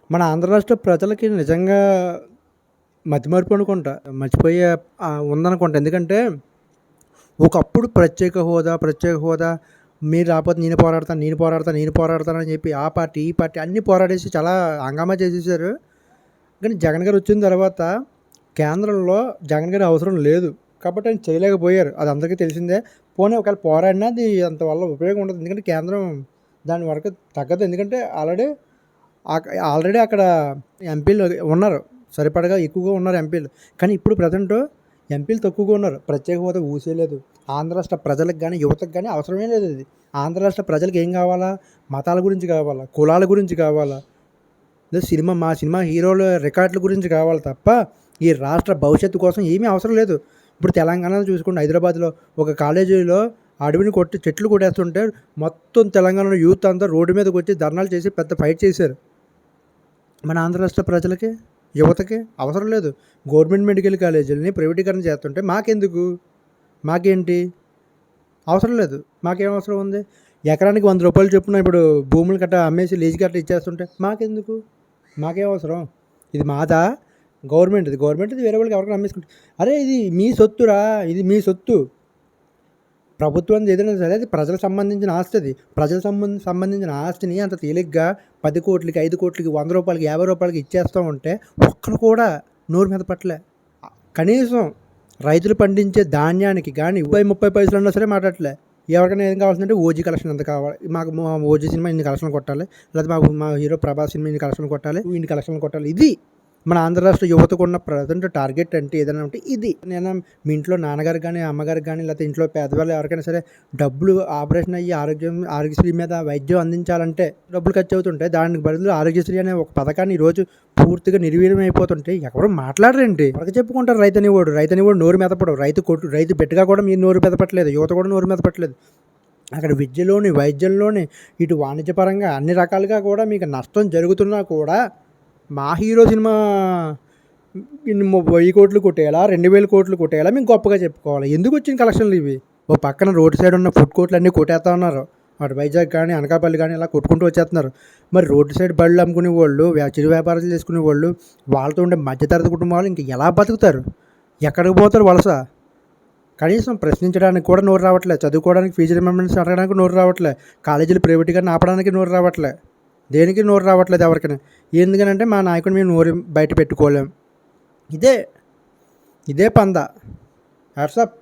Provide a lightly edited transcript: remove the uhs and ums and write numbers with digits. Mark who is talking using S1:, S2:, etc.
S1: మన ఆంధ్ర రాష్ట్ర ప్రజలకి నిజంగా మతిమరుపు అనుకుంటా. మర్చిపోయే ఉందనుకుంటా. ఎందుకంటే, ఒకప్పుడు ప్రత్యేక హోదా మీరు రాపోతే నేను పోరాడతాను, నేను పోరాడతాను, నేను పోరాడతాను అని చెప్పి ఆ పార్టీ, ఈ పార్టీ అన్నీ పోరాడేసి చాలా హంగామా చేసేసారు. కానీ జగన్ గారు వచ్చిన తర్వాత కేంద్రంలో జగన్ గారి అవసరం లేదు. కాబట్టి ఆయన చేయలేకపోయారు. అది అందరికీ తెలిసిందే. పోనీ ఒకవేళ పోరాడినా అది అంత వల్ల ఉపయోగం ఉండదు. ఎందుకంటే కేంద్రం దాని వరకు తగ్గదు. ఎందుకంటే ఆల్రెడీ అక్కడ ఎంపీలు ఉన్నారు. సరిపడగా ఎక్కువగా ఉన్నారు ఎంపీలు. కానీ ఇప్పుడు ప్రెజెంటు ఎంపీలు తక్కువగా ఉన్నారు. ప్రత్యేక హోదా ఊసేలేదు. ఆంధ్ర రాష్ట్ర ప్రజలకు గానీ, యువతకు గానీ అవసరమే లేదు అది. ఆంధ్ర రాష్ట్ర ప్రజలకు ఏం కావాలా? మతాల గురించి కావాలా? కులాల గురించి కావాలా? లేదా మా సినిమా హీరోల రికార్డుల గురించి కావాలి తప్ప, ఈ రాష్ట్ర భవిష్యత్తు కోసం ఏమీ అవసరం లేదు. ఇప్పుడు తెలంగాణలో చూసుకోండి, హైదరాబాద్‌లో ఒక కాలేజీలో అడవిని కొట్టి చెట్లు కొట్టేస్తుంటే మొత్తం తెలంగాణలో యూత్ అంతా రోడ్డు మీదకొచ్చి ధర్నాలు చేసి పెద్ద ఫైట్ చేశారు. మన ఆంధ్ర రాష్ట్ర ప్రజలకి, యువతకి అవసరం లేదు. గవర్నమెంట్ మెడికల్ కాలేజీలని ప్రైవేటీకరణ చేస్తుంటే మాకెందుకు? మాకేంటి? అవసరం లేదు. మాకేం అవసరం ఉంది? ఎకరానికి ₹100 చొప్పున ఇప్పుడు భూములు గట్టా అమ్మేసి లీజు గట్టా ఇచ్చేస్తుంటే మాకెందుకు? మాకేం అవసరం? ఇది మాదా? గవర్నమెంట్‌ది. గవర్నమెంట్‌ది వేరే వాళ్ళకి ఎవరికైనా అమ్మేసుకుంటే అరే ఇది మీ సొత్తురా! ఇది మీ సొత్తు. ప్రభుత్వానికి ఏదైనా సరే అది ప్రజలకు సంబంధించిన ఆస్తి అది. ప్రజలకు సంబంధించిన ఆస్తిని అంత తేలిగ్గా 10,00,00,000, 5,00,00,000, ₹100, ₹50 ఇచ్చేస్తా ఉంటే ఒక్కరు కూడా నోరు మెదపట్లే. కనీసం రైతులు పండించే ధాన్యానికి గానీ 30 పైసలన్నా సరే మాట్లాడట్లే. ఎవరికైనా ఏం కావాల్సిందంటే ఓజీ కలెక్షన్ ఎంత కావాలి? మాకు మా ఓజీ సినిమా ఇన్ని కలెక్షన్లు కొట్టాలి. లేకపోతే మా హీరో ప్రభాస్ సినిమా ఇన్ని కలెక్షన్లు కొట్టాలి. ఇన్ని కలెక్షన్లు కొట్టాలి. ఇది మన ఆంధ్ర రాష్ట్ర యువతకున్న ప్రజెంట్ టార్గెట్ అంటే ఏదైనా ఉంటే ఇది. నేను మీ ఇంట్లో నాన్నగారికి గానీ, అమ్మగారికి గానీ, లేకపోతే ఇంట్లో పేదవాళ్ళు ఎవరికైనా సరే డబ్బులు ఆపరేషన్ అయ్యి ఆరోగ్యశ్రీ మీద వైద్యం అందించాలంటే డబ్బులు ఖర్చు అవుతుంటాయి. దానికి బదులు ఆరోగ్యశ్రీ అనే ఒక పథకాన్ని ఈరోజు పూర్తిగా నిర్వీర్యం అయిపోతుంటే ఎవరు మాట్లాడరేంటి? ఎవరికి చెప్పుకుంటారు రైతు అనేవాడు నోరు మెదపడు. రైతు బిడ్డగా కూడా మీరు నోరు మెదపట్లేదు. యువత కూడా నోరు మెదపట్లేదు. అక్కడ విద్యలోని, వైద్యంలోని, ఇటు వాణిజ్యపరంగా అన్ని రకాలుగా కూడా మీకు నష్టం జరుగుతున్నా కూడా మా హీరో సినిమా ఇన్ని 1000 కోట్లు కొట్టేయాలా, 2000 కోట్లు కొట్టేయాలా మేము గొప్పగా చెప్పుకోవాలి. ఎందుకు వచ్చిన కలెక్షన్లు ఇవి? ఓ పక్కన రోడ్డు సైడ్ ఉన్న ఫుడ్ కోర్టులు అన్నీ కొట్టేస్తా ఉన్నారు. అటు వైజాగ్ కానీ, అనకాపల్లి కానీ ఇలా కొట్టుకుంటూ వచ్చేస్తున్నారు. మరి రోడ్డు సైడ్ బళ్ళు అమ్ముకునే వాళ్ళు, చిరు వ్యాపారాలు చేసుకునే వాళ్ళు, వాళ్ళతో ఉండే మధ్యతరగతి కుటుంబాలు ఇంక ఎలా బతుకుతారు? ఎక్కడికి పోతారు వలస? కనీసం ప్రశ్నించడానికి కూడా నోరు రావట్లేదు. చదువుకోవడానికి ఫీజు రిమెంబర్స్ అడగడానికి నోరు రావట్లేదు. కాలేజీలు ప్రైవేట్‌గా ఆపడానికి నోరు రావట్లేదు. దేనికి నోరు రావట్లేదు ఎవరికైనా. ఎందుకనంటే మా నాయకుడిని మేము నోరు బయట పెట్టుకోలేం. ఇదే పందా. Hats off.